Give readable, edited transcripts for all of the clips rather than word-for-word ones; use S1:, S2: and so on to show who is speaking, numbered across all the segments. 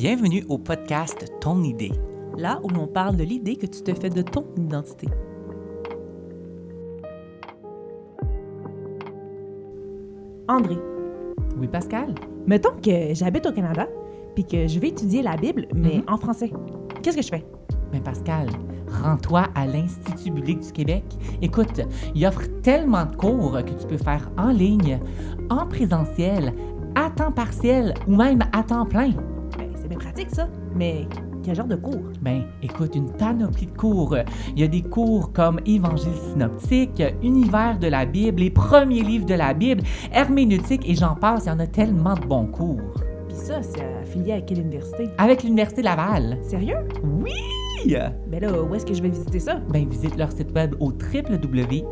S1: Bienvenue au podcast Ton idée.
S2: Là où l'on parle de l'idée que tu te fais de ton identité. André,
S1: Oui, Pascal?
S2: mettons que j'habite au Canada puis que je vais étudier la Bible, mais en français. Qu'est-ce que je fais?
S1: Ben Pascal, rends-toi à l'Institut biblique du Québec. Écoute, il offre tellement de cours que tu peux faire en ligne, en présentiel, à temps partiel ou même à temps plein.
S2: Ben, c'est bien pratique, ça. Mais quel genre de cours?
S1: Ben, écoute, une panoplie de cours. Il y a des cours comme Évangile synoptique, Univers de la Bible, les premiers livres de la Bible, herméneutique et j'en passe. Il y en a tellement de bons cours.
S2: Puis ça, c'est affilié à quelle université?
S1: Avec l'Université Laval.
S2: Sérieux?
S1: Oui!
S2: Ben là, où est-ce que je vais visiter ça?
S1: Ben, visite leur site web au www.ibq.ca.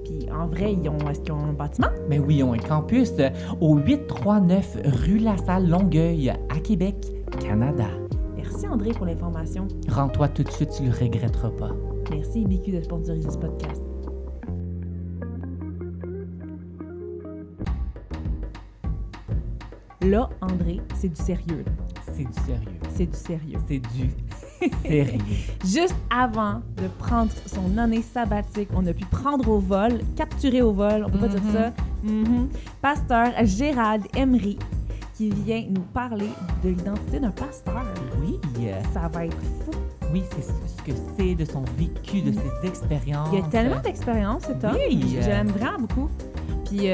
S2: Puis en vrai, est-ce qu'ils ont un bâtiment?
S1: Ben oui, ils ont un campus au 839 rue Lassalle-Longueuil, à Québec, Canada.
S2: Merci André pour l'information.
S1: Rends-toi tout de suite, tu le regretteras pas.
S2: Merci IBQ de sponsoriser ce podcast. Là, André, c'est du sérieux. Là.
S1: C'est du sérieux.
S2: C'est du sérieux.
S1: C'est du sérieux.
S2: Juste avant de prendre son année sabbatique, on a pu prendre au vol, capturer au vol, on peut pas dire ça. Pasteur Gérald Emery, qui vient nous parler de l'identité d'un pasteur.
S1: Oui.
S2: Ça va être fou.
S1: Oui, c'est ce que c'est de son vécu, de ses expériences.
S2: Il y a tellement d'expérience, cet homme.
S1: Oui.
S2: J'aime vraiment beaucoup. Puis,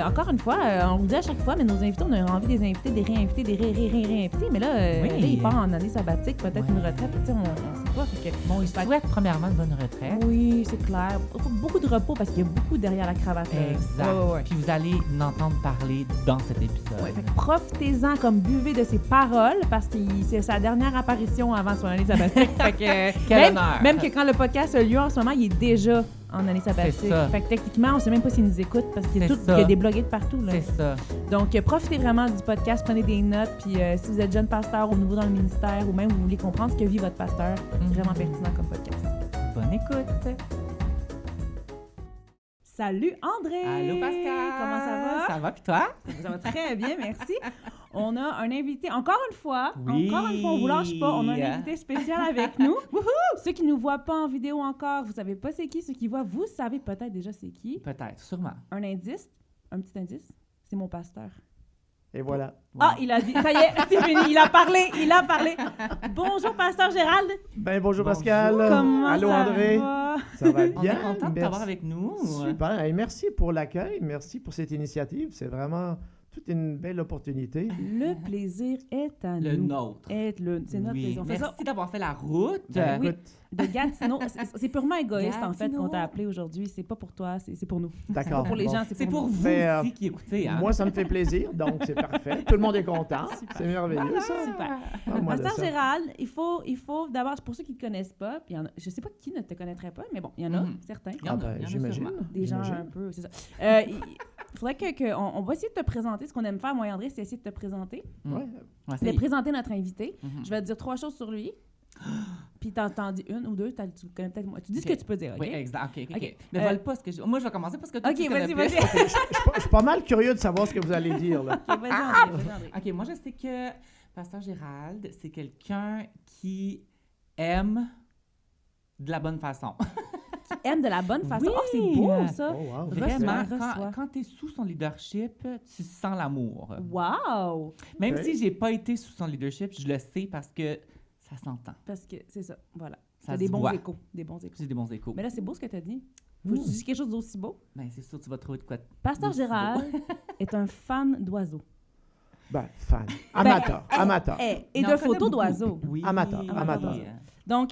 S2: encore une fois, on vous dit à chaque fois, mais nos invités, on a envie des invités, des réinvités, des réinvités. Mais là,
S1: Oui.
S2: là, il part en année sabbatique, peut-être une retraite, tu sais, on sait pas. Fait que,
S1: Bon, il souhaite premièrement une bonne retraite.
S2: oui, c'est clair. Beaucoup de repos parce qu'il y a beaucoup derrière la cravate. là.
S1: Exact.
S2: Ouais.
S1: Puis vous allez l'entendre parler dans cet épisode.
S2: Ouais, fait que profitez-en comme buvez de ses paroles parce que c'est sa dernière apparition avant son année sabbatique. Fait que,
S1: Quel honneur.
S2: même que quand le podcast a lieu en ce moment, il est déjà en année sabbatique.
S1: C'est ça.
S2: Fait que techniquement, on sait même pas s'il nous écoute parce qu'il y a,
S1: C'est
S2: il y
S1: ça.
S2: a des blogués de partout. Là.
S1: C'est ça.
S2: Donc, profitez vraiment du podcast, prenez des notes, puis si vous êtes jeune pasteur ou nouveau dans le ministère ou même vous voulez comprendre ce que vit votre pasteur, vraiment pertinent comme podcast.
S1: Bonne écoute.
S2: Salut André!
S1: Allô Pascal.
S2: Comment ça va?
S1: Ça va, puis toi?
S2: Ça va très bien, merci. On a un invité, encore une fois,
S1: Oui.
S2: on vous lâche pas, on a un invité spécial avec nous. Ceux qui ne nous voient pas en vidéo encore, vous savez pas c'est qui. Ceux qui voient, vous savez peut-être déjà c'est qui.
S1: Peut-être, sûrement.
S2: Un indice, un petit indice, c'est mon pasteur.
S3: Et voilà.
S1: Ouais.
S2: Ah, il a dit, ça y est, c'est fini, il a parlé. Bonjour, pasteur Gérald.
S3: Ben bonjour
S1: Bonjour.
S3: Pascal.
S2: Comment
S3: Allô
S2: ça
S3: André.
S2: va?
S3: Ça va
S1: On est
S3: bien.
S1: content de t'avoir avec nous.
S3: Super. Et merci pour l'accueil. Merci pour cette initiative. C'est vraiment toute une belle opportunité.
S2: Le plaisir est à
S1: Le
S2: nous.
S1: nôtre.
S2: C'est notre
S1: Oui.
S2: plaisir. On fait
S1: Merci
S2: ça
S1: d'avoir fait la route.
S3: Ben,
S2: oui.
S3: écoute,
S2: de Gatineau. C'est purement égoïste, en fait,
S1: Gatineau.
S2: qu'on t'a appelé aujourd'hui. C'est pas pour toi, c'est pour nous.
S3: d'accord.
S2: Pas pour les
S3: Bon.
S2: gens,
S1: C'est pour
S2: nous.
S1: vous
S3: Mais,
S1: aussi qui écoutez. Hein?
S3: Moi, ça me fait plaisir, donc c'est parfait. Tout le monde est content. C'est merveilleux, ça.
S2: Super.
S3: Parle-moi de
S2: Pasteur
S3: ça.
S2: Gérald, il faut d'abord, pour ceux qui ne te connaissent pas, puis il y en a, je sais pas qui ne te connaîtrait pas, mais bon, il y en a certains.
S1: Il y en a,
S3: ben,
S1: il y en a
S3: j'imagine.
S1: sûrement.
S2: Des gens
S3: J'imagine.
S2: un peu, c'est ça. Il faudrait on va essayer de te présenter. Ce qu'on aime faire, moi et André, c'est essayer de te présenter.
S3: Ouais.
S1: Ouais,
S2: De
S1: c'est-
S2: présenter notre invité.
S1: Mhm.
S2: Je vais te dire 3 choses sur lui. Puis t'en dis une ou deux, tu connais peut-être moins. Tu dis
S1: Ok.
S2: ce que tu peux dire, OK?
S1: Oui, exact. OK.
S2: Ok.
S1: Ne vole pas ce que je... Moi, je vais commencer parce que toi,
S2: OK,
S1: tu connais
S2: vas-y,
S1: plus.
S2: vas-y.
S3: Je suis pas mal curieux de savoir ce que vous allez dire, là.
S2: OK, vas-y, André, vas-y, André.
S1: OK, moi, je sais que Pasteur Gérald, c'est quelqu'un qui aime de la bonne façon.
S2: Qui aime de la bonne façon.
S1: Oui.
S2: Oh, c'est beau, ça.
S3: Oh, wow.
S1: Vraiment,
S2: reçois.
S1: quand tu es sous son leadership, tu sens l'amour.
S2: Wow!
S1: Même
S3: Ok.
S1: si j'ai pas été sous son leadership, je le sais parce que ça s'entend.
S2: Parce que c'est ça, voilà.
S1: Ça
S2: T'as des
S1: se
S2: bons
S1: voit.
S2: échos, des bons échos.
S1: J'ai des bons échos.
S2: Mais là, c'est beau ce que tu as dit. Faut que tu dises quelque chose d'aussi beau.
S1: Ben, c'est sûr, tu vas trouver de quoi.
S2: Pasteur
S1: d'aussi beau.
S2: Gérald est un fan d'oiseaux.
S3: Ben, fan. Amateur. Amateur.
S2: Et
S1: Non,
S2: de
S1: on connaît
S2: photos
S1: beaucoup.
S2: d'oiseaux.
S1: Oui.
S3: Amateur,
S2: amateur. Donc,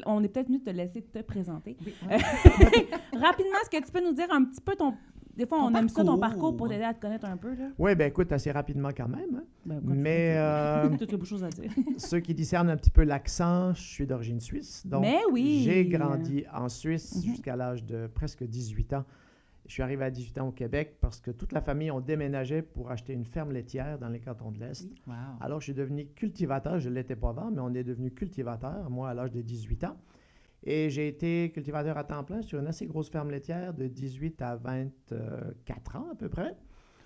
S2: on est peut-être mieux de te laisser te présenter.
S1: Oui.
S2: Rapidement, est-ce que tu peux nous dire un petit peu Des fois, on
S1: Ton
S2: aime ça, ton
S1: parcours.
S2: parcours, pour t'aider à te connaître un peu, là.
S3: Oui, ben écoute, assez rapidement quand même. Hein.
S2: Ben, quand tu
S3: Mais
S2: veux dire. Toutes les beaux choses à dire.
S3: ceux qui discernent un petit peu l'accent, je suis d'origine suisse. Donc,
S2: Mais oui!
S3: j'ai grandi en Suisse
S2: Mhm.
S3: jusqu'à l'âge de presque 18 ans. Je suis arrivé à 18 ans au Québec parce que toute la famille, on déménageait pour acheter une ferme laitière dans les cantons de l'Est.
S1: Wow.
S3: Alors, je suis devenu cultivateur. Je ne l'étais pas avant, mais on est devenu cultivateur, moi, à l'âge de 18 ans. Et j'ai été cultivateur à temps plein sur une assez grosse ferme laitière de 18 à 24 ans à peu près.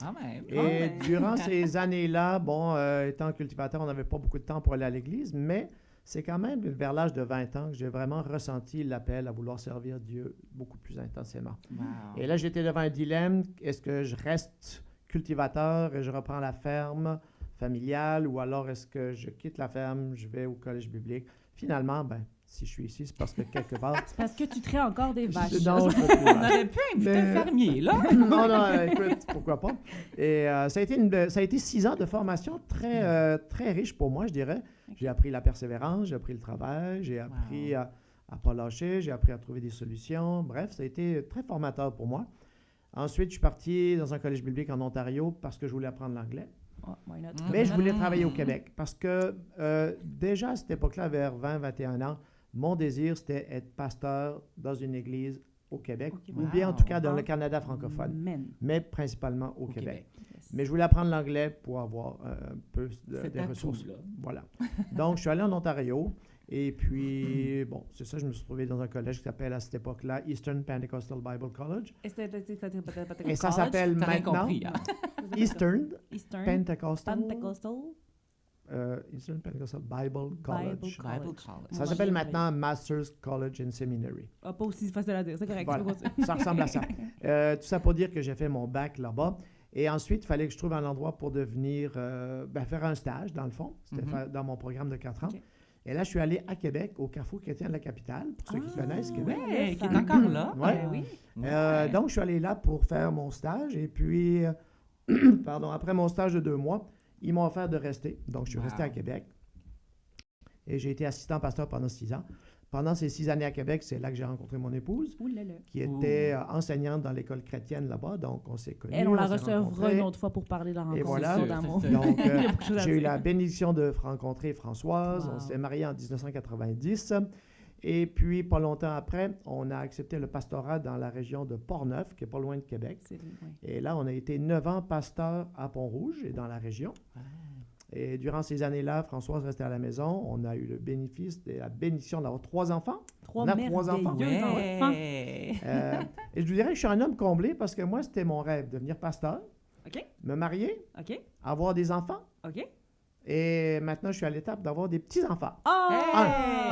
S1: Quand même.
S3: Et durant ces années-là, bon, étant cultivateur, on n'avait pas beaucoup de temps pour aller à l'église, mais c'est quand même vers l'âge de 20 ans que j'ai vraiment ressenti l'appel à vouloir servir Dieu beaucoup plus intensément.
S1: Wow.
S3: Et là, j'étais devant un dilemme. Est-ce que je reste cultivateur et je reprends la ferme familiale ou alors est-ce que je quitte la ferme, je vais au collège biblique? Finalement, ben, si je suis ici, c'est parce que quelque part...
S2: C'est parce que tu traites encore des vaches.
S3: Non, je me
S1: On
S3: trouve-
S1: aurait pu inviter un fermier, là.
S3: non, non, écoute, pourquoi pas. Et ça a été 6 ans de formation très riche pour moi, je dirais. J'ai appris la persévérance, j'ai appris le travail, j'ai appris à ne pas lâcher, j'ai appris à trouver des solutions. Bref, ça a été très formateur pour moi. Ensuite, je suis parti dans un collège biblique en Ontario parce que je voulais apprendre l'anglais.
S2: Oh, why not?
S3: Mais je voulais travailler au Québec parce que déjà à cette époque-là, vers 20-21 ans, mon désir, c'était être pasteur dans une église au Québec,
S2: Au Québec.
S3: ou bien en tout cas dans le Canada francophone,
S2: Amen.
S3: mais principalement au Québec.
S2: Yes.
S3: Mais je voulais apprendre l'anglais pour avoir un peu
S1: C'est
S3: des
S1: à
S3: ressources.
S1: tout, là.
S3: Voilà. Donc, je suis allé en Ontario et puis, bon, c'est ça, je me suis trouvé dans un collège qui s'appelle à cette époque-là Eastern Pentecostal Bible College. Et ça s'appelle
S1: T'as rien
S3: maintenant
S1: compris, hein?
S3: Eastern
S2: Eastern
S3: Pentecostal,
S2: Pentecostal
S3: Eastern Pentecostal Bible College.
S2: Bible
S1: Bible
S2: College.
S1: College.
S3: Ça s'appelle maintenant Masters College and Seminary.
S2: Ah, pas aussi facile à dire, c'est correct.
S3: Voilà.
S2: tu peux continuer.
S3: Ça ressemble à ça. Tout ça pour dire que j'ai fait mon bac là-bas. Et ensuite, il fallait que je trouve un endroit pour devenir, faire un stage, dans le fond. C'était dans mon programme de 4 ans.
S2: OK.
S3: Et là, je suis allé à Québec, au Carrefour chrétien de la capitale, pour ceux qui connaissent Québec.
S1: Ouais, qui est encore là.
S3: Ouais.
S2: Oui.
S3: Donc, je suis allé là pour faire mon stage. Et puis, pardon, après mon stage de 2 mois, ils m'ont offert de rester. Donc, je suis resté à Québec. Et j'ai été assistant pasteur pendant 6 ans. Pendant ces 6 années à Québec, c'est là que j'ai rencontré mon épouse,
S2: Ouh là là.
S3: qui était enseignante dans l'école chrétienne là-bas. Donc, on s'est connus.
S2: Elle, on la
S3: s'est
S2: recevra
S3: rencontrés.
S2: une autre fois pour parler de la rencontre.
S3: Et voilà.
S2: sur d'amour.
S1: C'est ça.
S3: Donc,
S2: Il y a beaucoup de choses à
S3: j'ai eu
S2: dire.
S3: la bénédiction de rencontrer Françoise.
S1: Wow.
S3: On s'est mariés en 1990. Et puis, pas longtemps après, on a accepté le pastorat dans la région de Portneuf, qui est pas loin de Québec.
S2: Ouais.
S3: Et là, on a été 9 ans pasteur à Pont-Rouge et dans la région. Et durant ces années-là, Françoise restait à la maison. On a eu le bénéfice de la bénédiction d'avoir 3 enfants. On a 3 enfants.
S2: merveilleux enfants.
S1: Ouais.
S3: Et je vous dirais que je suis un homme comblé parce que moi, c'était mon rêve, devenir pasteur,
S2: OK,
S3: me marier,
S2: OK,
S3: avoir des enfants.
S2: OK.
S3: Et maintenant, je suis à l'étape d'avoir des petits-enfants.
S2: Oh!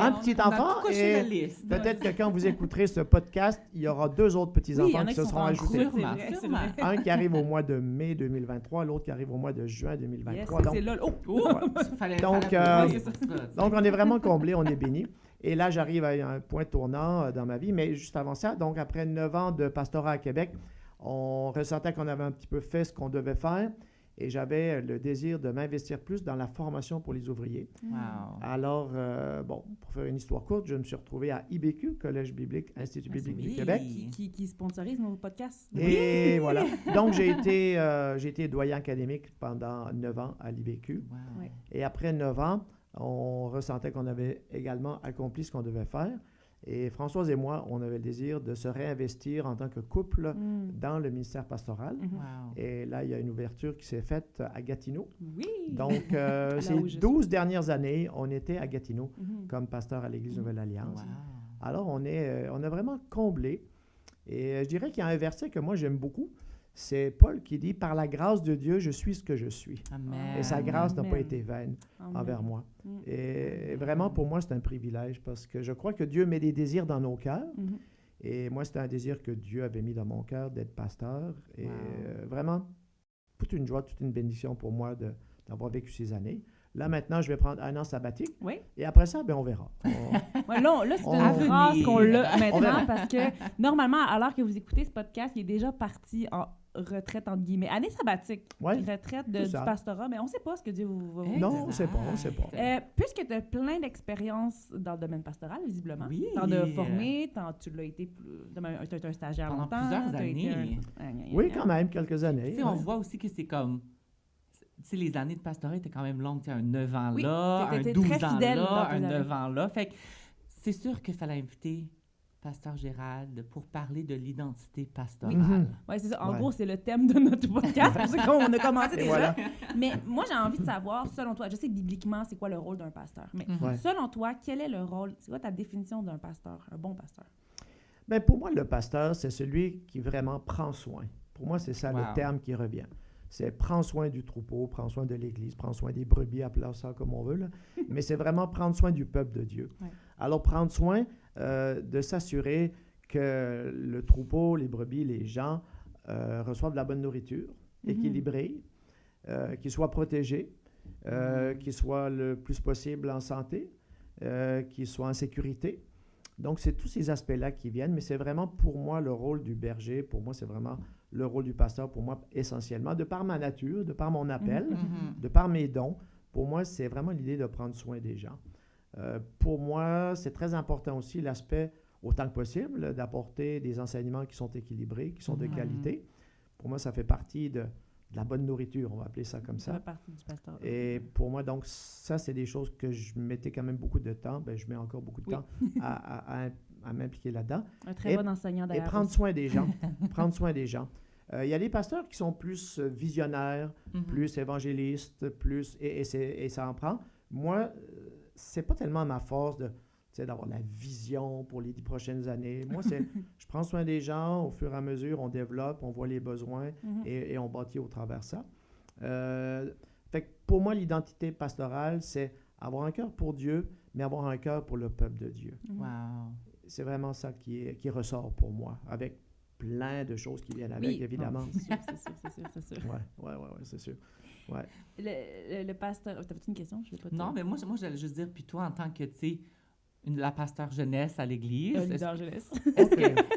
S3: Un petit
S1: on a
S3: enfant
S1: tout coché
S3: et
S1: la liste.
S3: Peut-être que quand vous écouterez ce podcast, il y aura 2 autres
S2: Oui, il y
S3: petits-enfants
S2: en a
S3: qui
S2: qui
S3: se
S2: sont
S3: seront
S2: en
S3: ajoutés.
S2: cours.
S1: Sûrement,
S2: c'est
S1: sûrement.
S2: vrai.
S3: Un qui arrive au mois de mai 2023, l'autre qui arrive au mois de juin
S2: Yes,
S3: 2023. Donc,
S2: c'est là. Oh!
S1: Fallait
S3: Donc,
S1: fallait-
S3: donc, on est vraiment comblés, on est bénis. Et là, j'arrive à un point tournant dans ma vie. Mais juste avant ça, donc après 9 ans de pastorat à Québec, on ressentait qu'on avait un petit peu fait ce qu'on devait faire. Et j'avais le désir de m'investir plus dans la formation pour les ouvriers.
S1: Wow.
S3: Alors, bon, pour faire une histoire courte, je me suis retrouvé à IBQ, Collège biblique, Institut biblique du
S1: oui.
S3: Québec.
S2: Qui sponsorise nos podcasts.
S3: Et voilà. Donc, j'ai été doyen académique pendant 9 ans à l'IBQ.
S1: Wow.
S2: Ouais.
S3: Et après 9 ans, on ressentait qu'on avait également accompli ce qu'on devait faire. Et Françoise et moi, on avait le désir de se réinvestir en tant que couple
S2: Mm.
S3: dans le ministère pastoral.
S2: Mhm.
S1: Wow.
S3: Et là, il y a une ouverture qui s'est faite à Gatineau.
S2: Oui.
S3: Donc,
S2: Là
S3: ces
S2: où je suis.
S3: 12 dernières années, on était à Gatineau
S2: Mhm.
S3: comme pasteur à l'Église Nouvelle Alliance.
S1: Wow.
S3: Alors, on a vraiment comblé. Et je dirais qu'il y a un verset que moi, j'aime beaucoup. C'est Paul qui dit « Par la grâce de Dieu, je suis ce que je suis.
S1: Amen.
S3: Et sa grâce n'a pas
S2: Amen.
S3: été vaine
S2: Amen.
S3: envers moi.
S2: Mm.
S3: Et vraiment, pour moi, c'est un privilège parce que je crois que Dieu met des désirs dans nos cœurs.
S2: Mhm.
S3: Et moi, c'était un désir que Dieu avait mis dans mon cœur d'être pasteur. Et
S1: Wow.
S3: vraiment, toute une joie, toute une bénédiction pour moi d'avoir vécu ces années. Là, maintenant, je vais prendre 1 an sabbatique.
S2: Oui.
S3: Et après ça, ben, on verra.
S2: Ouais, là, c'est
S3: On-
S2: une phrase qu'on l'a
S3: On
S2: maintenant
S3: verra.
S2: parce que normalement, alors que vous écoutez ce podcast, il est déjà parti en retraite, entre guillemets. Année sabbatique,
S3: Ouais,
S2: retraite
S3: c'est
S2: du
S3: ça.
S2: pastorat, mais on ne sait pas ce que Dieu va vous
S3: Non, on ne sait pas, on ne sait pas.
S2: puisque tu as plein d'expériences dans le domaine pastoral, visiblement.
S1: Oui.
S2: T'en as formé, tu l'as été, tu as été un stagiaire
S1: Pendant
S2: longtemps.
S1: plusieurs
S2: t'as été
S1: années.
S3: Oui, quand même, quelques années.
S1: Tu sais, on
S3: ouais.
S1: voit aussi que c'est comme... Tu sais, les années de pastorat étaient quand même longues. Tu sais, un 9 ans
S2: Oui,
S1: là, un
S2: t'étais
S1: 12
S2: très
S1: ans
S2: fidèle dans
S1: là,
S2: tes
S1: un
S2: années.
S1: 9 ans là. Fait que c'est sûr qu'il fallait inviter Pasteur Gérald pour parler de l'identité pastorale.
S3: Mhm.
S2: Oui, c'est ça. En
S3: Ouais.
S2: gros, c'est le thème de notre podcast. C'est pour ça qu'on a commencé
S3: Et
S2: déjà.
S3: voilà.
S2: Mais moi, j'ai envie de savoir, selon toi, je sais que bibliquement, c'est quoi le rôle d'un pasteur. Mais
S3: Ouais.
S2: selon toi, quel est le rôle, c'est quoi ta définition d'un pasteur, un bon pasteur?
S3: Ben, pour moi, le pasteur, c'est celui qui vraiment prend soin. Pour moi, c'est ça
S1: Wow.
S3: le terme qui revient. c'est prendre soin du troupeau, prendre soin de l'Église, prendre soin des brebis, appelons ça comme on veut, là. Mais c'est vraiment prendre soin du peuple de Dieu.
S2: Ouais.
S3: Alors, prendre soin de s'assurer que le troupeau, les brebis, les gens reçoivent de la bonne nourriture, équilibrée, qu'ils soient protégés, qu'ils soient le plus possible en santé, qu'ils soient en sécurité. Donc, c'est tous ces aspects-là qui viennent, mais c'est vraiment pour moi le rôle du berger, pour moi, c'est vraiment le rôle du pasteur, pour moi, essentiellement, de par ma nature, de par mon appel, de par mes dons. Pour moi, c'est vraiment l'idée de prendre soin des gens. Pour moi, c'est très important aussi l'aspect, autant que possible, d'apporter des enseignements qui sont équilibrés, qui sont de qualité. Pour moi, ça fait partie de la bonne nourriture, on va appeler ça comme ça.
S2: Ça fait partie du pasteur.
S3: Et pour moi, donc, ça, c'est des choses que je mettais quand même beaucoup de temps. Ben, je mets encore beaucoup de temps à m'impliquer là-dedans.
S2: Un très bon enseignant d'ailleurs.
S3: Et prendre soin des gens. Prendre soin des gens. Il y a des pasteurs qui sont plus visionnaires, plus évangélistes, plus... Et ça en prend. Moi, c'est pas tellement ma force d'avoir la vision pour les 10 prochaines années. Moi, je prends soin des gens, au fur et à mesure, on développe, on voit les besoins et on bâtit au travers de ça. Fait que pour moi, l'identité pastorale, c'est avoir un cœur pour Dieu, mais avoir un cœur pour le peuple de Dieu.
S1: Wow.
S3: C'est vraiment ça qui ressort pour moi, avec plein de choses qui viennent avec, évidemment.
S2: C'est sûr.
S3: Oui, c'est sûr. Ouais.
S2: Le pasteur... T'avais-tu une question? Je l'ai pas
S1: Non, mais moi, j'allais juste dire, puis toi, en tant que, tu sais, la pasteur jeunesse à l'église...
S2: leader jeunesse.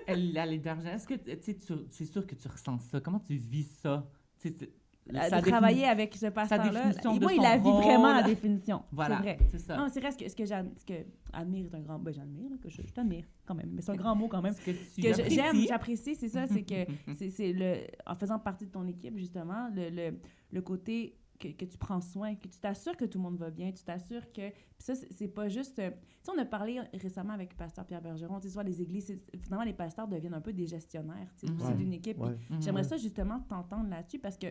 S1: La leader jeunesse, est-ce que c'est sûr que tu ressens ça? Comment tu vis ça?
S2: De travailler avec ce pasteur-là, moi, il a vu
S1: rôle.
S2: vraiment la définition.
S1: Voilà,
S2: c'est vrai.
S1: c'est ça.
S2: Non, c'est vrai, ce que admire est un grand... Ben, j'admire, que je t'admire quand même, mais c'est un grand mot quand même.
S1: Ce que tu
S2: Que
S1: apprécies.
S2: j'apprécie, c'est ça, c'est que c'est en faisant partie de ton équipe, justement, le côté que tu prends soin, que tu t'assures que tout le monde va bien, tu t'assures que... Puis ça, c'est pas juste... Tu sais, on a parlé récemment avec le pasteur Pierre Bergeron, tu sais, soit les églises, finalement, les pasteurs deviennent un peu des gestionnaires, tu sais, c'est d'une équipe.
S3: Ouais.
S2: J'aimerais ça, justement, t'entendre là-dessus, parce que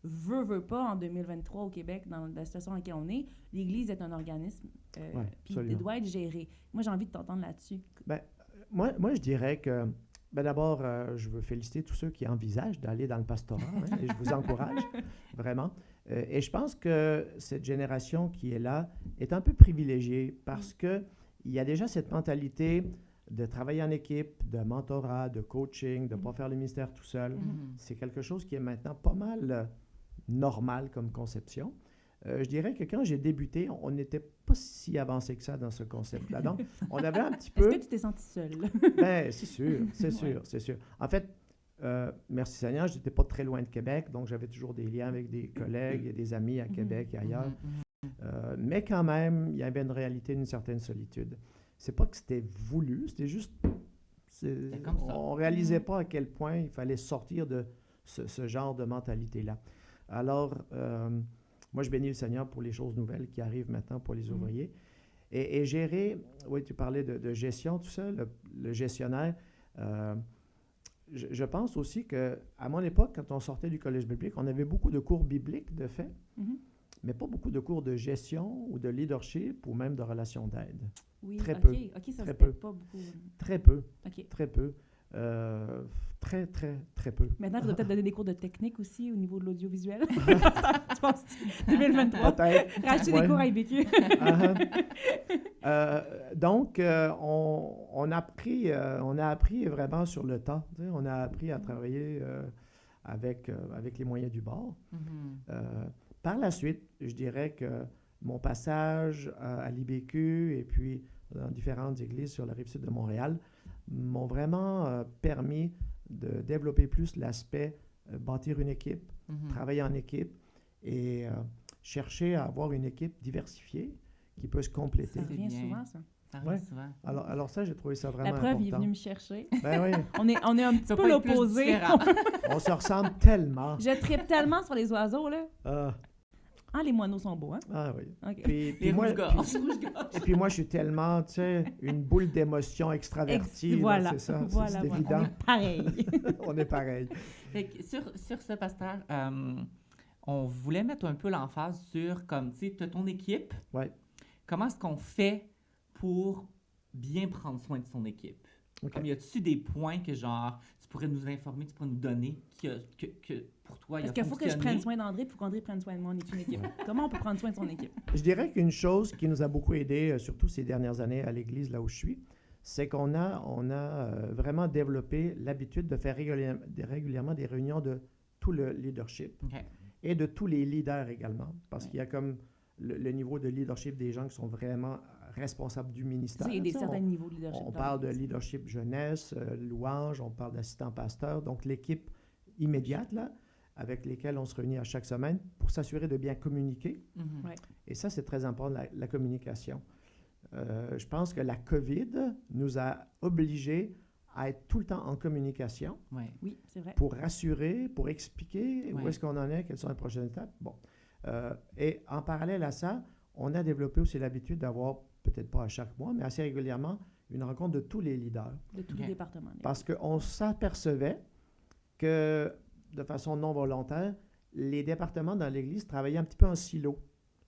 S2: veut pas, en 2023 au Québec, dans la situation dans laquelle on est, l'Église est un organisme, puis il doit être géré. Moi, j'ai envie de t'entendre là-dessus.
S3: Ben, moi, je dirais que, d'abord, je veux féliciter tous ceux qui envisagent d'aller dans le pastorat, et je vous encourage, vraiment. Et je pense que cette génération qui est là est un peu privilégiée parce qu'il y a déjà cette mentalité de travailler en équipe, de mentorat, de coaching, de ne pas faire le ministère tout seul. C'est quelque chose qui est maintenant pas mal normal comme conception. Je dirais que quand j'ai débuté, on n'était pas si avancé que ça dans ce concept-là. Donc, on avait un petit peu...
S2: Est-ce que tu t'es senti seul?
S3: Bien, c'est sûr. En fait, merci Seigneur, je n'étais pas très loin de Québec, donc j'avais toujours des liens avec des collègues et des amis à Québec et ailleurs. Mais quand même, il y avait une réalité d'une certaine solitude. C'est pas que c'était voulu, c'était juste... On ne réalisait pas à quel point il fallait sortir de ce genre de mentalité-là. Alors, moi, je bénis le Seigneur pour les choses nouvelles qui arrivent maintenant pour les ouvriers. Et gérer, oui, tu parlais de gestion, tout ça, le gestionnaire. Je pense aussi qu'à mon époque, quand on sortait du collège biblique, on avait beaucoup de cours bibliques, de fait, mais pas beaucoup de cours de gestion ou de leadership ou même de relations d'aide.
S2: Oui,
S3: très peu.
S2: OK, ça
S3: très
S2: c'était
S3: peu.
S2: pas beaucoup.
S3: Très peu.
S2: OK.
S3: Très peu. Très peu.
S2: Maintenant, tu dois peut-être donner des cours de technique aussi au niveau de l'audiovisuel. Tu penses 2023?
S3: Peut-être.
S2: Racheter des cours à IBQ.
S3: Donc, on a appris vraiment sur le tas. Tu sais, on a appris à travailler avec les moyens du bord. Par la suite, je dirais que mon passage à l'IBQ et puis dans différentes églises sur la rive sud de Montréal m'ont vraiment permis de développer plus l'aspect bâtir une équipe, travailler en équipe et chercher à avoir une équipe diversifiée qui peut se compléter.
S2: Ça revient souvent, ça.
S1: Ça revient souvent.
S3: Alors ça, j'ai trouvé ça vraiment important.
S2: La preuve, il est venu me chercher.
S3: Ben oui.
S2: On est un petit peu l'opposé.
S3: On se ressemble tellement.
S2: Je trippe tellement sur les oiseaux, là. Ah, les moineaux sont beaux, hein?
S3: Ah oui.
S2: Okay.
S3: Puis moi, et puis moi, je suis tellement, tu sais, une boule d'émotion extravertie.
S2: Voilà.
S3: C'est ça,
S2: voilà,
S3: c'est évident.
S2: On est pareil.
S3: On est pareil.
S1: Fait que sur ce, pasteur, on voulait mettre un peu l'emphase sur, comme, tu sais, tu as ton équipe.
S3: Ouais.
S1: Comment est-ce qu'on fait pour bien prendre soin de son équipe?
S3: OK.
S1: Comme y a-tu des points que, genre, tu pourrais nous informer, tu pourrais nous donner, que pour toi, il
S2: Parce
S1: a
S2: qu'il faut que je
S1: fonctionné?
S2: prenne soin d'André, il faut qu'André prenne soin de moi. On est une équipe. Comment on peut prendre soin de son équipe?
S3: Je dirais qu'une chose qui nous a beaucoup aidé, surtout ces dernières années à l'Église, là où je suis, c'est qu'on a vraiment développé l'habitude de faire régulièrement des réunions de tout le leadership
S1: OK.
S3: et de tous les leaders également, parce qu'il y a comme le niveau de leadership des gens qui sont vraiment responsables du ministère.
S2: Il y a des
S3: Tu sais,
S2: certains niveaux de leadership.
S3: on
S2: dans
S3: parle de
S2: l'Église.
S3: leadership jeunesse, louange, on parle d'assistant pasteur, donc l'équipe immédiate là, avec lesquels on se réunit à chaque semaine pour s'assurer de bien communiquer.
S1: Mhm.
S2: Ouais.
S3: Et ça, c'est très important, la communication. Je pense que la COVID nous a obligés à être tout le temps en communication
S1: Ouais.
S2: Oui, c'est vrai.
S3: pour rassurer, pour expliquer où
S1: Ouais.
S3: est-ce qu'on en est, quelles sont les prochaines étapes. Bon. Et en parallèle à ça, on a développé aussi l'habitude d'avoir, peut-être pas à chaque mois, mais assez régulièrement, une rencontre de tous les leaders.
S2: De tous
S1: OK.
S2: les départements.
S3: Parce qu'on s'apercevait que, de façon non volontaire, les départements dans l'Église travaillaient un petit peu en silo.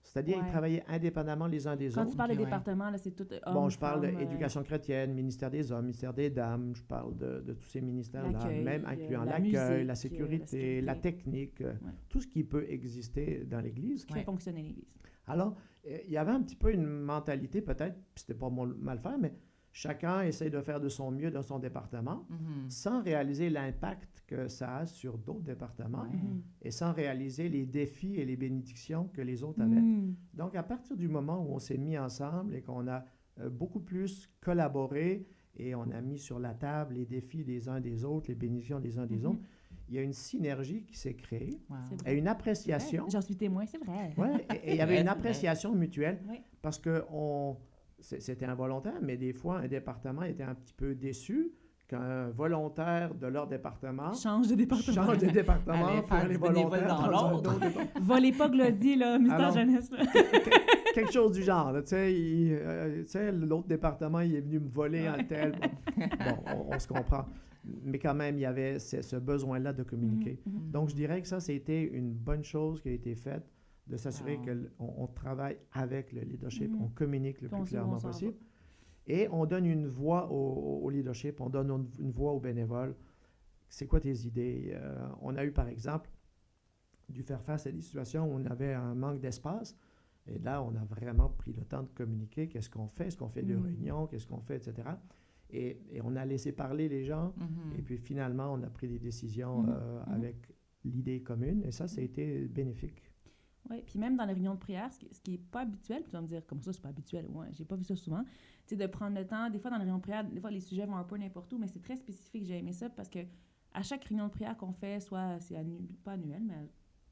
S3: C'est-à-dire,
S2: Ouais.
S3: ils travaillaient indépendamment les uns des
S2: Quand
S3: autres.
S2: tu parles
S1: Ok,
S2: des
S1: ouais.
S2: départements, là, c'est tout homme,
S3: Bon, je parle
S2: femme,
S3: d'éducation chrétienne, ministère des hommes, ministère des dames, je parle de tous ces ministères-là,
S2: L'accueil,
S3: même incluant
S2: la
S3: l'accueil,
S2: musique,
S3: la sécurité, la technique, tout ce qui peut exister dans l'Église.
S2: qui
S1: Ouais.
S2: fait fonctionner l'Église.
S3: Alors, il y avait un petit peu une mentalité, peut-être, puis c'était pas mal faire, mais chacun essaie de faire de son mieux dans son département,
S1: Mhm.
S3: sans réaliser l'impact que ça a sur d'autres départements
S1: Ouais.
S2: Mhm.
S3: et sans réaliser les défis et les bénédictions que les autres avaient.
S2: Mm.
S3: Donc, à partir du moment où on s'est mis ensemble et qu'on a beaucoup plus collaboré et on a mis sur la table les défis des uns des autres, les bénédictions des uns des
S2: Mhm.
S3: autres, il y a une synergie qui s'est créée
S1: Wow.
S2: C'est vrai.
S3: et une appréciation.
S2: J'en suis témoin, c'est vrai.
S3: Ouais, et il y
S1: C'est
S3: avait
S1: vrai,
S3: une
S1: c'est
S3: appréciation mutuelle
S2: Oui.
S3: parce que c'était involontaire, mais des fois, un département était un petit peu déçu qu'un volontaire de leur département
S2: Change de département.
S3: change de département
S1: Allez
S3: pour
S1: faire
S3: aller
S1: du bénévole
S3: volontaire
S1: dans
S3: dans un
S1: l'autre.
S3: autre département.
S2: Volez pas Glody, là, Mystère
S3: Alors,
S2: Jeunesse. Là.
S3: Quelque chose du genre. là, tu sais, l'autre département, il est venu me voler en tel. Bon, on se comprend. Mais quand même, il y avait ce besoin-là de communiquer.
S2: Mhm, mhm.
S3: Donc, je dirais que ça, c'était une bonne chose qui a été faite, de s'assurer
S1: Wow.
S3: qu'on travaille avec le leadership,
S2: Mhm.
S3: on communique le
S2: Puis on
S3: plus
S2: sait où on
S3: clairement
S2: s'en va.
S3: possible. Et on donne une voix au leadership, on donne une voix aux bénévoles. C'est quoi tes idées? On a eu, par exemple, dû faire face à des situations où on avait un manque d'espace. Et là, on a vraiment pris le temps de communiquer. Qu'est-ce qu'on fait? Est-ce qu'on fait des
S2: Mm.
S3: réunions? Qu'est-ce qu'on fait? Etc. Et on a laissé parler les gens.
S1: Mhm.
S3: Et puis finalement, on a pris des décisions
S2: Mhm.
S3: avec l'idée commune. Et ça a été bénéfique.
S2: Oui, puis même dans les réunions de prière, ce qui est pas habituel, puis tu vas me dire, comme ça, c'est pas habituel. Ouais, j'ai pas vu ça souvent. Tu sais, de prendre le temps, des fois dans les réunions de prière, des fois les sujets vont un peu n'importe où, mais c'est très spécifique. J'ai aimé ça parce que à chaque réunion de prière qu'on fait, soit c'est pas annuel, mais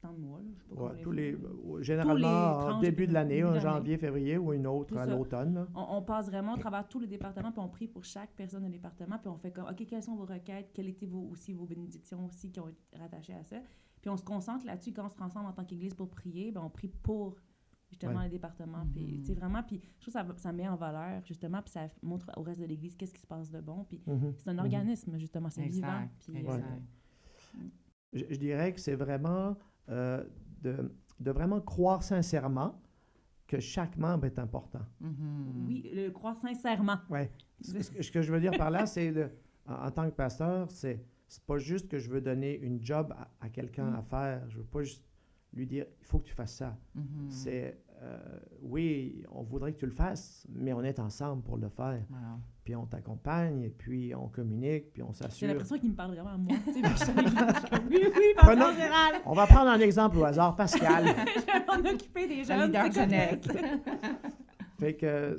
S2: tant de mois, là, je sais pas comment
S3: Ouais,
S2: les faire.
S3: généralement, en
S2: tranches
S3: début de l'année,
S2: début
S3: en
S2: d'année.
S3: janvier, février ou une autre
S2: C'est
S3: à
S2: ça.
S3: l'automne. là.
S2: On passe vraiment au travers tous les départements, puis on prie pour chaque personne de département, puis on fait comme, OK, quelles sont vos requêtes, quelles étaient vos bénédictions aussi qui ont été rattachées à ça. Puis on se concentre là-dessus quand on se rend ensemble en tant qu'Église pour prier, ben on prie pour justement
S3: Ouais.
S2: les départements. Puis,
S1: Mhm.
S2: tu sais, vraiment, puis je trouve que ça met en valeur, justement, puis ça montre au reste de l'Église qu'est-ce qui se passe de bon. Puis
S3: Mhm.
S2: c'est un
S3: Mhm.
S2: organisme, justement, c'est
S1: Exact,
S2: vivant. Puis,
S1: exact.
S3: Je dirais que c'est vraiment de vraiment croire sincèrement que chaque membre est important.
S1: Mhm.
S2: oui, le croire sincèrement.
S3: Ouais. Ce que je veux dire par là, c'est en tant que pasteur, c'est pas juste que je veux donner une job à quelqu'un à faire. Je veux pas juste lui dire il faut que tu fasses ça.
S1: Mhm.
S3: C'est oui, on voudrait que tu le fasses, mais on est ensemble pour le faire.
S1: Wow.
S3: Puis on t'accompagne, et puis on communique, puis on
S2: J'ai
S3: s'assure.
S2: l'impression qu'il me parle vraiment à moi. Tu sais, moi, je suis à l'Église, je suis comme, oui,
S3: Prenons-
S2: pasteur Gérald,
S3: On va prendre un exemple au hasard, Pascal.
S2: je vais m'en occuper des
S1: Le
S2: jeunes.
S1: leader
S2: c'est correct.
S1: jeunesse.
S3: Fait que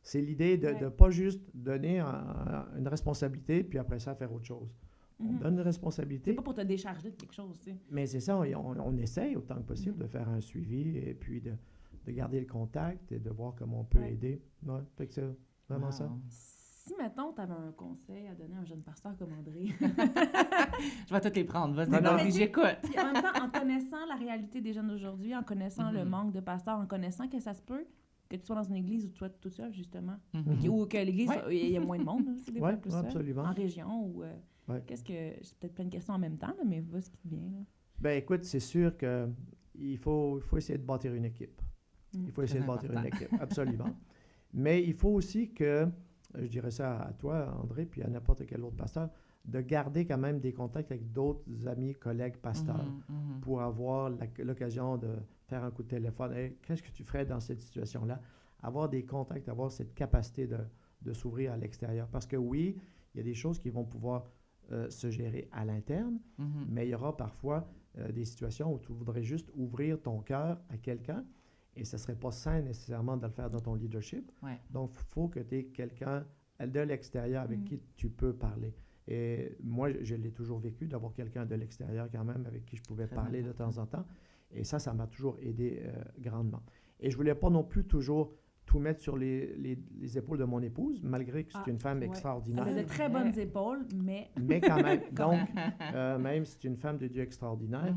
S3: c'est l'idée de
S2: Ouais.
S3: ne pas juste donner une responsabilité, puis après ça, faire autre chose. On
S2: Mhm.
S3: donne une
S2: C'est
S3: responsabilité,
S2: pas pour te décharger de quelque chose, tu sais.
S3: mais c'est ça, on essaye autant que possible
S2: Mhm.
S3: de faire un suivi et puis de garder le contact et de voir comment on peut
S2: Ouais.
S3: aider. Ouais, fait que c'est vraiment
S1: Wow.
S3: ça.
S2: Si, mettons, tu avais un conseil à donner à un jeune pasteur comme André,
S1: Je vais toutes les prendre. Vas-y,
S3: Non, non.
S1: vas-y, j'écoute.
S2: puis en même temps, en connaissant la réalité des jeunes d'aujourd'hui, en connaissant le
S1: Mhm.
S2: manque de pasteurs, en connaissant que ça se peut que tu sois dans une église où tu sois tout seul, justement,
S1: Mhm.
S2: ou que l'église,
S1: Ouais.
S2: il y a moins de monde, c'est des fois
S3: Oui,
S2: plus seul,
S3: absolument.
S2: en région, ou...
S3: Ouais.
S2: Qu'est-ce que... J'ai peut-être plein de questions en même temps, là, mais va ce qui te vient, là.
S3: Ben écoute, c'est sûr qu'il faut essayer de bâtir une équipe.
S2: Mm.
S3: Il faut essayer
S1: Très
S3: de bâtir une
S1: important.
S3: équipe, absolument. Mais il faut aussi que je dirais ça à toi, André, puis à n'importe quel autre pasteur, de garder quand même des contacts avec d'autres amis, collègues, pasteurs, pour avoir l'occasion de faire un coup de téléphone. Hey, qu'est-ce que tu ferais dans cette situation-là? Avoir des contacts, avoir cette capacité de s'ouvrir à l'extérieur. Parce que oui, il y a des choses qui vont pouvoir se gérer à l'interne, mais il y aura parfois des situations où tu voudrais juste ouvrir ton cœur à quelqu'un et ce ne serait pas sain nécessairement de le faire dans ton leadership.
S1: Ouais.
S3: Donc, il faut que tu aies quelqu'un de l'extérieur avec qui tu peux parler. Et moi, je l'ai toujours vécu, d'avoir quelqu'un de l'extérieur quand même avec qui je pouvais parler de temps en temps. Et ça m'a toujours aidé grandement. Et je ne voulais pas non plus toujours tout mettre sur les épaules de mon épouse, malgré que c'est une femme extraordinaire.
S2: Elle a de très bonnes épaules, mais...
S3: Mais quand même. Donc, même si c'est une femme de Dieu extraordinaire,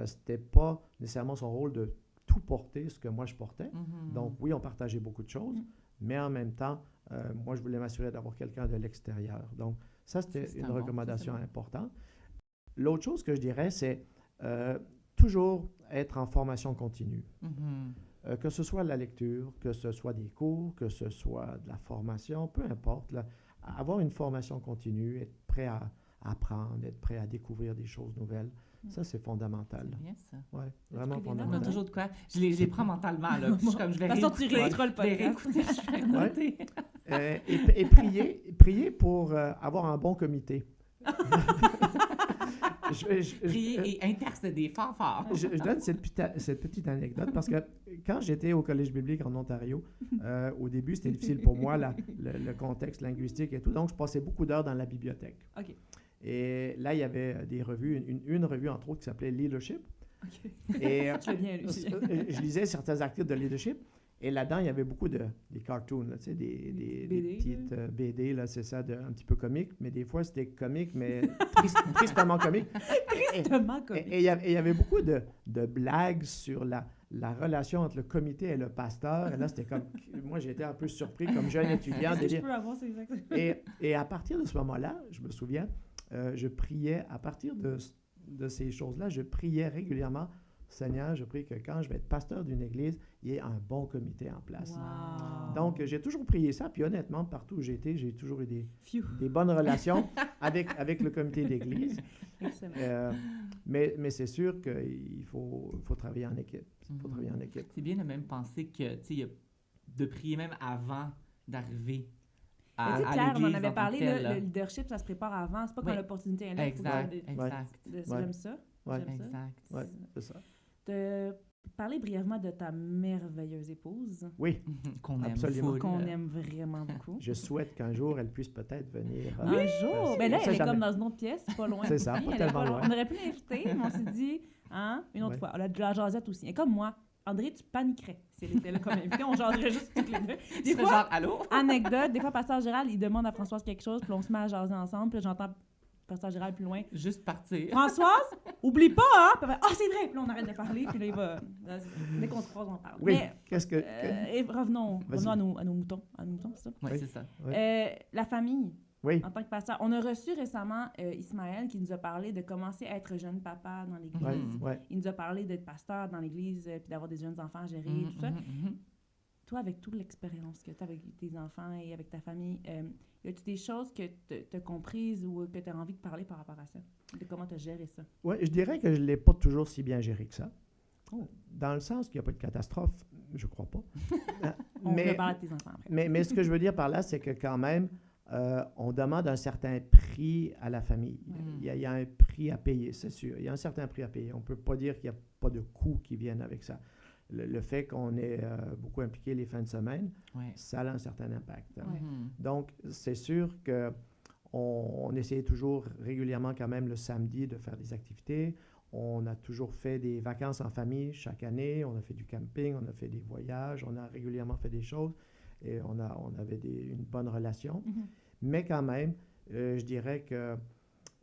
S3: c'était pas nécessairement son rôle de tout porter, ce que moi je portais. Donc, oui, on partageait beaucoup de choses, mais en même temps, moi, je voulais m'assurer d'avoir quelqu'un de l'extérieur. Donc, ça, c'était une recommandation importante. L'autre chose que je dirais, c'est toujours être en formation continue. Que ce soit la lecture, que ce soit des cours, que ce soit de la formation, peu importe. Là, avoir une formation continue, être prêt à apprendre, être prêt à découvrir des choses nouvelles, ça, c'est fondamental.
S1: C'est bien ça.
S3: Oui, vraiment
S1: On
S3: fondamental.
S1: a toujours de quoi. Je les prends mentalement, là. Je suis comme, je vais
S2: De toute façon, tu réécouteras le podcast.
S1: Je vais noter.
S3: Et prier pour avoir un bon comité.
S1: Prier et intercéder fort, fort.
S3: Je donne cette petite anecdote parce que quand j'étais au Collège biblique en Ontario, au début, c'était difficile pour moi, le contexte linguistique et tout. Donc, je passais beaucoup d'heures dans la bibliothèque.
S2: OK.
S3: Et là, il y avait des revues, une revue, entre autres, qui s'appelais Leadership.
S2: OK.
S3: Et
S2: Je l'ai bien lu.
S3: je lisais certains articles de leadership. Et là-dedans, il y avait beaucoup des cartoons, là, tu sais, des
S2: BD,
S3: petites BD, là, c'est ça, un petit peu comique. Mais des fois, c'était comique, mais tristement comique.
S2: Tristement comique.
S3: Et il y avait beaucoup de blagues sur la relation entre le comité et le pasteur. Et là, c'était comme... Moi, j'étais un peu surpris comme jeune étudiant.
S2: Est-ce que je peux avoir ces exacts?
S3: Et à partir de ce moment-là, je me souviens, je priais, à partir de ces choses-là, je priais régulièrement. Seigneur, je prie que quand je vais être pasteur d'une église, il y ait un bon comité en place.
S2: Wow.
S3: Donc, j'ai toujours prié ça. Puis honnêtement, partout où j'ai été, j'ai toujours eu des bonnes relations avec le comité d'église. Mais c'est sûr qu'il faut travailler en équipe.
S1: C'est bien de même penser que, tu sais, de prier même avant d'arriver à l'église.
S2: Claire, on en avait
S1: en
S2: parlé,
S1: tant que tel,
S2: le leadership, ça se prépare avant. C'est pas quand l'opportunité est là.
S1: Exact.
S2: J'aime ça.
S1: Exact.
S3: Oui, c'est ça.
S2: De parler brièvement de ta merveilleuse épouse.
S3: Oui,
S1: qu'on aime
S3: absolument.
S1: full.
S2: Qu'on aime vraiment beaucoup.
S3: Je souhaite qu'un jour, elle puisse peut-être venir.
S2: Un jour! Mais là,
S3: on sait
S2: elle est
S3: jamais.
S2: comme dans une autre pièce, pas loin.
S3: C'est ça,
S2: ici.
S3: pas
S2: Elle est
S3: tellement loin.
S2: On aurait pu l'inviter, mais on s'est dit, une autre fois. Elle a de la jasette aussi. Et comme moi, André, tu paniquerais si elle était là comme invitée. On jaserait juste toutes les deux. Des fois,
S1: genre, allô?
S2: anecdote, des fois, Pasteur Gérald, il demande à Françoise quelque chose, puis on se met à jaser ensemble, puis là, j'entends Pasteur Gérald plus loin.
S1: Juste partir.
S2: Françoise, oublie pas, hein? Puis elle fait, c'est vrai! Puis là, on arrête de parler, puis là, il va. Dès qu'on se croise, on parle.
S3: Oui,
S2: Mais,
S3: qu'est-ce que...
S2: et revenons à nos moutons. C'est ça?
S1: Oui,
S3: Oui.
S1: c'est ça.
S3: Oui.
S2: La famille.
S3: Oui.
S2: En tant que pasteur. On a reçu récemment Ismaël qui nous a parlé de commencer à être jeune papa dans l'Église.
S3: Oui.
S2: Il nous a parlé d'être pasteur dans l'Église puis d'avoir des jeunes enfants à gérer, tout ça. Toi, avec toute l'expérience que tu as avec tes enfants et avec ta famille, y a-t-il des choses que tu as comprises ou que tu as envie de parler par rapport à ça? De comment tu as géré ça?
S3: Oui, je dirais que je ne l'ai pas toujours si bien géré que ça.
S2: Oh.
S3: Dans le sens qu'il n'y a pas de catastrophe, je crois pas.
S2: On va parler de tes enfants après.
S3: Mais ce que je veux dire par là, c'est que quand même, on demande un certain prix à la famille. Il y a un prix à payer, c'est sûr. Il y a un certain prix à payer. On ne peut pas dire qu'il n'y a pas de coûts qui viennent avec ça. Le fait qu'on est beaucoup impliqué les fins de semaine, ça a un certain impact.
S2: Ouais.
S3: Donc, c'est sûr qu'on essayait toujours régulièrement quand même le samedi de faire des activités. On a toujours fait des vacances en famille chaque année. On a fait du camping, on a fait des voyages, on a régulièrement fait des choses et on avait une bonne relation. Mais quand même, je dirais que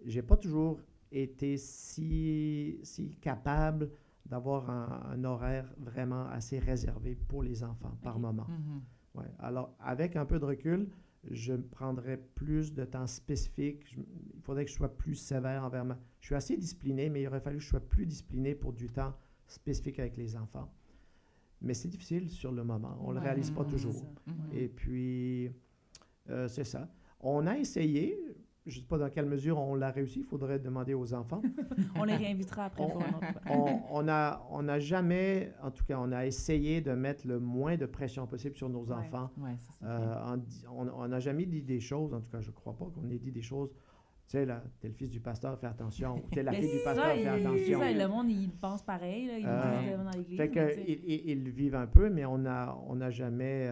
S3: j'ai pas toujours été si capable d'avoir un horaire vraiment assez réservé pour les enfants par moment. Ouais. Alors, avec un peu de recul, je prendrais plus de temps spécifique. Il faudrait que je sois plus sévère envers moi. Je suis assez discipliné, mais il aurait fallu que je sois plus discipliné pour du temps spécifique avec les enfants. Mais c'est difficile sur le moment. On ne le réalise pas toujours. Et puis, c'est ça. On a essayé, je ne sais pas dans quelle mesure on l'a réussi, il faudrait demander aux enfants.
S2: On les réinvitera après pour un autre fois.
S3: On n'a jamais, en tout cas, on a essayé de mettre le moins de pression possible sur nos enfants.
S1: Ouais, ça, c'est vrai.
S3: On n'a jamais dit des choses, en tout cas, je ne crois pas qu'on ait dit des choses. Tu sais, là, t'es le fils du pasteur, fais attention. Ou t'es la fille du pasteur, fais attention.
S2: Ça, le monde, il pense pareil. Là, ils disent dans l'église.
S3: Fait qu'ils le vivent un peu, mais on n'a jamais...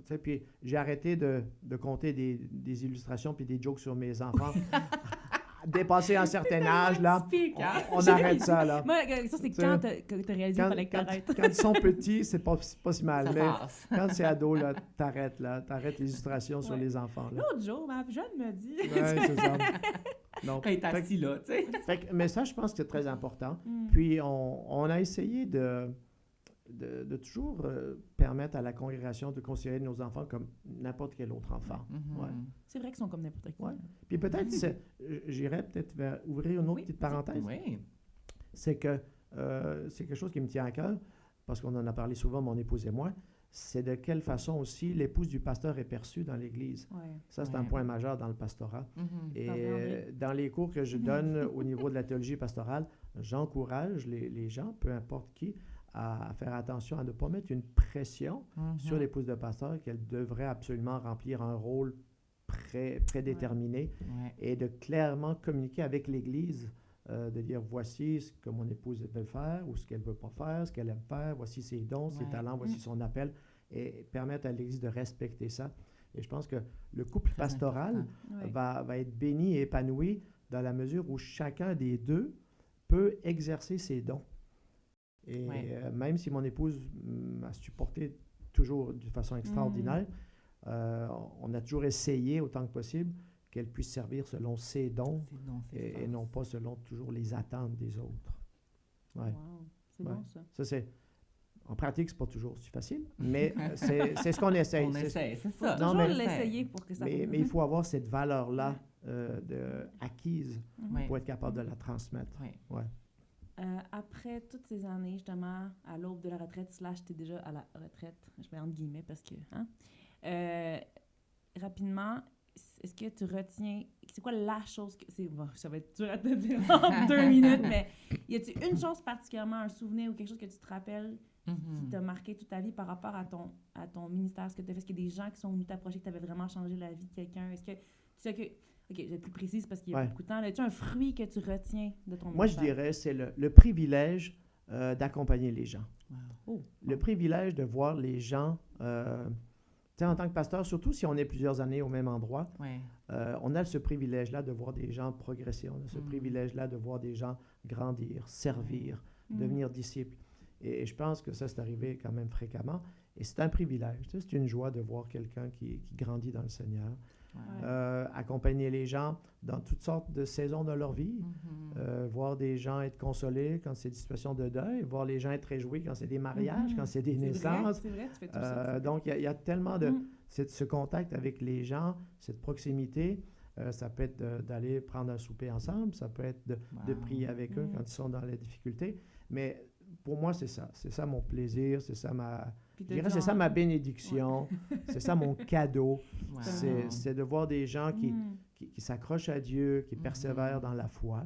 S3: tu sais, puis j'ai arrêté de compter des illustrations puis des jokes sur mes enfants. Dépasser un certain âge, là, on arrête ça, là.
S2: Moi, ça, c'est quand t'as réalisé qu'il fallait que t'arrêtes.
S3: Quand ils sont petits, c'est pas si mal.
S1: Ça
S3: Mais
S1: passe.
S3: quand c'est ado, là, t'arrêtes les illustrations sur les enfants. Là.
S2: L'autre jour, ma jeune me dit...
S3: Ouais, c'est ça. Donc,
S1: Quand il est assis là, tu sais.
S3: mais ça, je pense que c'est très important.
S2: Mm.
S3: Puis, on a essayé de toujours permettre à la congrégation de considérer nos enfants comme n'importe quel autre enfant. Ouais.
S2: C'est vrai qu'ils sont comme n'importe qui.
S3: Ouais. Puis peut-être, j'irais peut-être vers ouvrir une autre petite parenthèse.
S1: Oui.
S3: C'est que c'est quelque chose qui me tient à cœur, parce qu'on en a parlé souvent, mon épouse et moi, c'est de quelle façon aussi l'épouse du pasteur est perçue dans l'Église.
S2: Ouais.
S3: Ça, c'est un point majeur dans le pastorat. Et
S2: reviendrai.
S3: dans les cours que je donne au niveau de la théologie pastorale, j'encourage les gens, peu importe qui, à faire attention à ne pas mettre une pression sur l'épouse de pasteur, qu'elle devrait absolument remplir un rôle prédéterminé et de clairement communiquer avec l'Église, de dire voici ce que mon épouse veut faire ou ce qu'elle ne veut pas faire, ce qu'elle aime faire, voici ses dons, ses talents, voici son appel, et permettre à l'Église de respecter ça. Et je pense que le couple pastoral va être béni et épanoui dans la mesure où chacun des deux peut exercer ses dons. Et même si mon épouse m'a supporté toujours de façon extraordinaire, on a toujours essayé autant que possible qu'elle puisse servir selon ses dons et non pas selon toujours les attentes des autres. Ouais.
S2: Wow. C'est bon, ça.
S3: Ça, c'est... En pratique, c'est pas toujours si facile, mais c'est ce qu'on essaye.
S1: On essaie, c'est ça.
S2: Faut toujours l'essayer pour que ça
S3: mais il faut avoir cette valeur-là acquise
S2: Ouais.
S3: pour être capable de la transmettre. Ouais.
S2: Après toutes ces années, justement, à l'aube de la retraite, / t'es déjà à la retraite, je mets entre guillemets parce que, rapidement, est-ce que tu retiens, c'est quoi la chose que, bon, ça va être dur à te dire en 2 minutes, mais y a-t-il une chose particulièrement, un souvenir ou quelque chose que tu te rappelles qui t'a marqué toute ta vie par rapport à ton ministère, ce que tu as fait? Est-ce qu'il y a des gens qui sont venus t'approcher, que tu avais vraiment changé la vie de quelqu'un? Est-ce que tu sais que... OK, je vais être plus précise parce qu'il y a beaucoup de temps. As-tu un fruit que tu retiens de ton ministère?
S3: Moi, je dirais, c'est le privilège d'accompagner les gens.
S2: Wow.
S3: Le privilège de voir les gens, en tant que pasteur, surtout si on est plusieurs années au même endroit, on a ce privilège-là de voir des gens progresser. On a ce privilège-là de voir des gens grandir, servir, devenir disciples. Et je pense que ça, c'est arrivé quand même fréquemment. Et c'est un privilège. C'est une joie de voir quelqu'un qui grandit dans le Seigneur. Accompagner les gens dans toutes sortes de saisons de leur vie, voir des gens être consolés quand c'est des situations de deuil, voir les gens être réjouis quand c'est des mariages, quand c'est des naissances.
S2: C'est vrai, tu fais tout ça.
S3: Donc, il y a tellement de ce contact avec les gens, cette proximité. Ça peut être d'aller prendre un souper ensemble, ça peut être de prier avec eux quand ils sont dans la difficulté. Mais pour moi, c'est ça. C'est ça mon plaisir, c'est ça c'est ça ma bénédiction, c'est ça mon cadeau. C'est de voir des gens qui s'accrochent à Dieu, qui persévèrent dans la foi.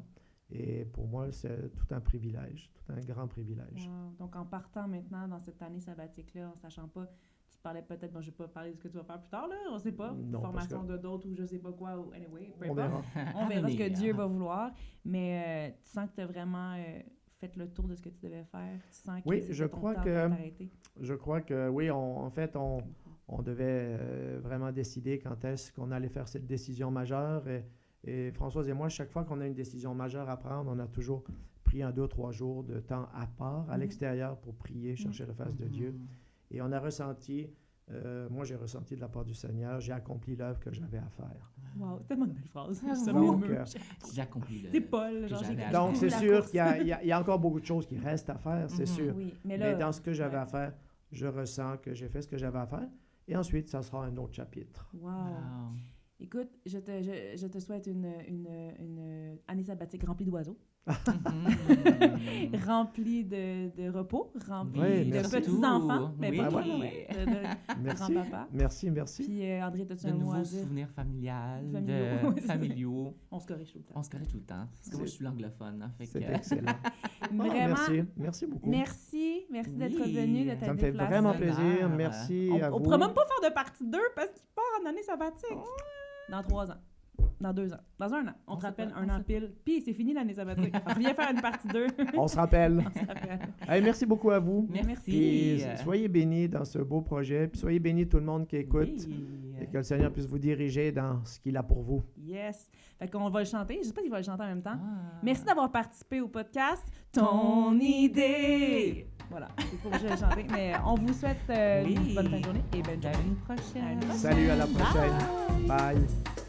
S3: Et pour moi, c'est tout un privilège, tout un grand privilège.
S2: Wow. Donc, en partant maintenant dans cette année sabbatique-là, en sachant pas, tu parlais peut-être, bon, je ne vais pas parler de ce que tu vas faire plus tard, là, on ne sait pas,
S3: Non,
S2: formation de d'autres ou je ne sais pas quoi, ou anyway, peu
S3: On
S2: importe.
S3: verra.
S2: On verra ce que Dieu va vouloir, mais tu sens que tu as vraiment... fait le tour de ce que tu devais faire? Tu sens que
S3: je crois que oui, en fait, on devait vraiment décider quand est-ce qu'on allait faire cette décision majeure. Et Françoise et moi, chaque fois qu'on a une décision majeure à prendre, on a toujours pris 1, 2, 3 jours de temps à part, à l'extérieur, pour prier, chercher la face de Dieu. Et on a ressenti, moi j'ai ressenti de la part du Seigneur, j'ai accompli l'œuvre que j'avais à faire.
S2: Wow, tellement de belles phrases.
S3: Donc,
S1: j'ai accompli le...
S2: C'est Paul.
S3: Donc, c'est sûr qu'il y a encore beaucoup de choses qui restent à faire, c'est sûr.
S2: Oui,
S3: mais dans ce que j'avais à faire, je ressens que j'ai fait ce que j'avais à faire. Et ensuite, ça sera un autre chapitre.
S2: Wow. Écoute, je te souhaite une année sabbatique remplie d'oiseaux,
S1: Mhm.
S2: remplie de repos, remplie
S3: Oui,
S2: de
S3: merci.
S2: petits-enfants, mais
S1: Oui.
S2: pas toi,
S3: Ouais.
S2: de
S3: Merci.
S2: grand-papa.
S3: Merci.
S2: Puis André, t'as-tu
S1: De
S2: un mot à
S1: nouveaux
S2: dire?
S1: souvenirs familiales,
S2: Familiaux.
S1: familiaux.
S2: On se corrige tout le temps.
S1: On se corrige tout le temps. Parce que moi, je suis l'anglophone. Hein, fait
S3: C'est
S1: que...
S3: excellent.
S2: Vraiment,
S3: Merci beaucoup.
S2: Merci d'être
S1: Oui.
S2: venu, de
S1: Ça
S2: ta
S3: Ça me fait
S2: déplacement.
S3: vraiment
S1: plaisir.
S3: plaisir. Merci à
S2: On
S3: vous.
S2: pourrait même pas faire de partie 2 parce qu'il part en année sabbatique. Dans 3 ans. Dans 2 ans. Dans 1 an. On te
S1: sait
S2: rappelle
S1: pas,
S2: un an pile. Puis c'est fini l'année sabbatique. Reviens faire une partie 2.
S3: On se rappelle.
S2: On se rappelle.
S3: Hey, merci beaucoup à vous.
S1: Merci.
S3: Puis, soyez bénis dans ce beau projet. Puis soyez bénis tout le monde qui écoute.
S1: Oui.
S3: Et que le Seigneur puisse vous diriger dans ce qu'il a pour vous.
S2: Yes. Fait qu'on va le chanter. Je sais pas s'il va le chanter en même temps.
S1: Ah.
S2: Merci d'avoir participé au podcast. Ton idée. Voilà. C'est pour que je le chanter. Mais on vous souhaite
S1: Oui.
S2: une bonne fin de journée et bonne
S1: À
S2: journée.
S1: une prochaine.
S2: À une prochaine.
S3: Salut, à la prochaine. Bye.